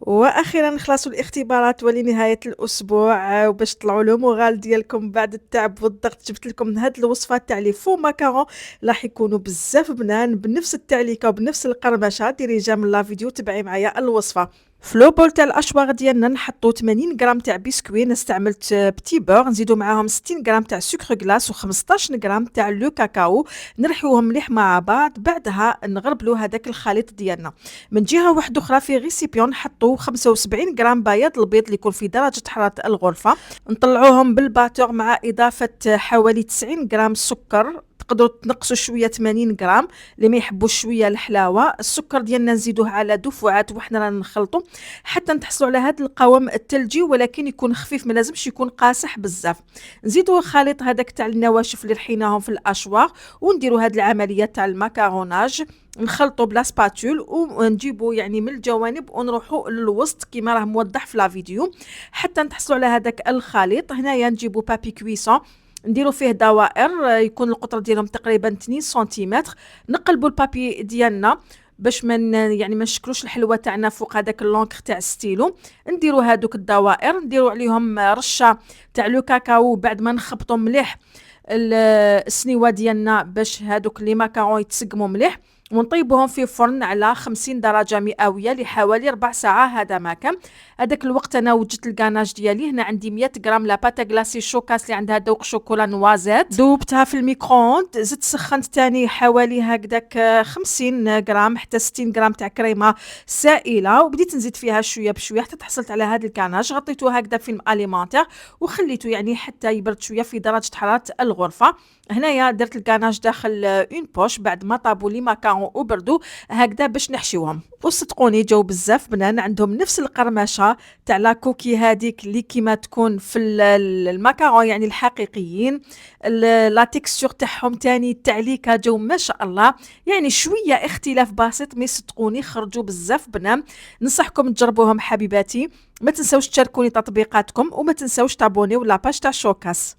وأخيرا خلصوا الاختبارات ولنهاية الأسبوع وباش تطلعوا لو مورال ديالكم بعد التعب والضغط جبت لكم هاد الوصفة تاع لي فو ماكارون راح يكونوا بزاف بنان بنفس التعليكة وبنفس القرمشة. ديري جيم لا فيديو تبعي معايا الوصفة. فلو بول تاع الاشواغ ديالنا نحطو 80 غرام تاع بسكوي، انا استعملت بتي بور، نزيدو معاهم 60 غرام تاع سكر غلاس و15 غرام تاع لو كاكاو، نرحيوهم مليح مع بعض. بعدها نغربلو هذاك الخليط ديالنا. من جهه واحده اخرى في ريسيبيون نحطو 75 غرام بياض البيض اللي يكون في درجه حراره الغرفه، نطلعوهم بالباتور مع اضافه حوالي 90 غرام سكر. تقدروا تنقصوا شويه 80 غرام اللي ما يحبوش شويه الحلاوه. السكر ديالنا نزيدوه على دفعات وحنا رانا نخلطوا حتى نتحصلوا على هذا القوام الثلجي، ولكن يكون خفيف، ما لازمش يكون قاصح بزاف. نزيدوا الخليط هذاك تاع النواشف اللي رحيناهم في الاشواغ ونديروا هذه العمليه تاع المكروناج. نخلطوا بلا سباتول ونجيبوا يعني من الجوانب ونروحوا للوسط كما راه موضح في لا فيديو حتى نتحصلوا على هذاك الخليط. هنايا نجيبوا بابي كويسون نديرو فيه دوائر، يكون القطر ديالهم تقريبا 2 سنتيمتر. نقلبوا البابي ديالنا باش يعني ما نشكلوش الحلوه تاعنا فوق هذاك اللونكر تاع الستيلو. نديرو هذوك الدوائر، نديرو عليهم رشه تاع لو كاكاو بعد ما نخبطوا مليح السنيوه ديالنا باش هذوك لي ماكارون يتسقموا مليح، ونطيبوهم في فرن على 50 درجه مئويه لحوالي ربع ساعه. هذا ما كان. هذاك الوقت انا وجدت الكاناج ديالي، هنا عندي 100 غرام لا باتا غلاسي شوكاس اللي عندها ذوق شوكولا نوازيت، ذوبتها في الميكرووند. زدت سخنت تاني حوالي هكذاك 50 غرام حتى 60 غرام تاع كريمه سائله، وبديت نزيد فيها شويه بشويه حتى تحصلت على هذا الكاناج. غطيته هكذا في الاليمونتير وخليته يعني حتى يبرد شويه في درجه حراره الغرفه. هنايا درت الكاناج داخل اون بوش بعد ما طابوا لي ماكارون وبردوا هكذا باش نحشيوهم. وصدقوني جاو بزاف بنان، عندهم نفس القرمشه تاع لا كوكي هذيك اللي كيما تكون في الماكارون يعني الحقيقيين. لا تكستور تاعهم تاني التعليكه جو ما شاء الله، يعني شويه اختلاف بسيط مي صدقوني خرجوا بزاف بنان. ننصحكم تجربوهم حبيباتي. ما تنسوش تشاركوني تطبيقاتكم وما تنسوش تابونيو لاباج تاع شوكاس.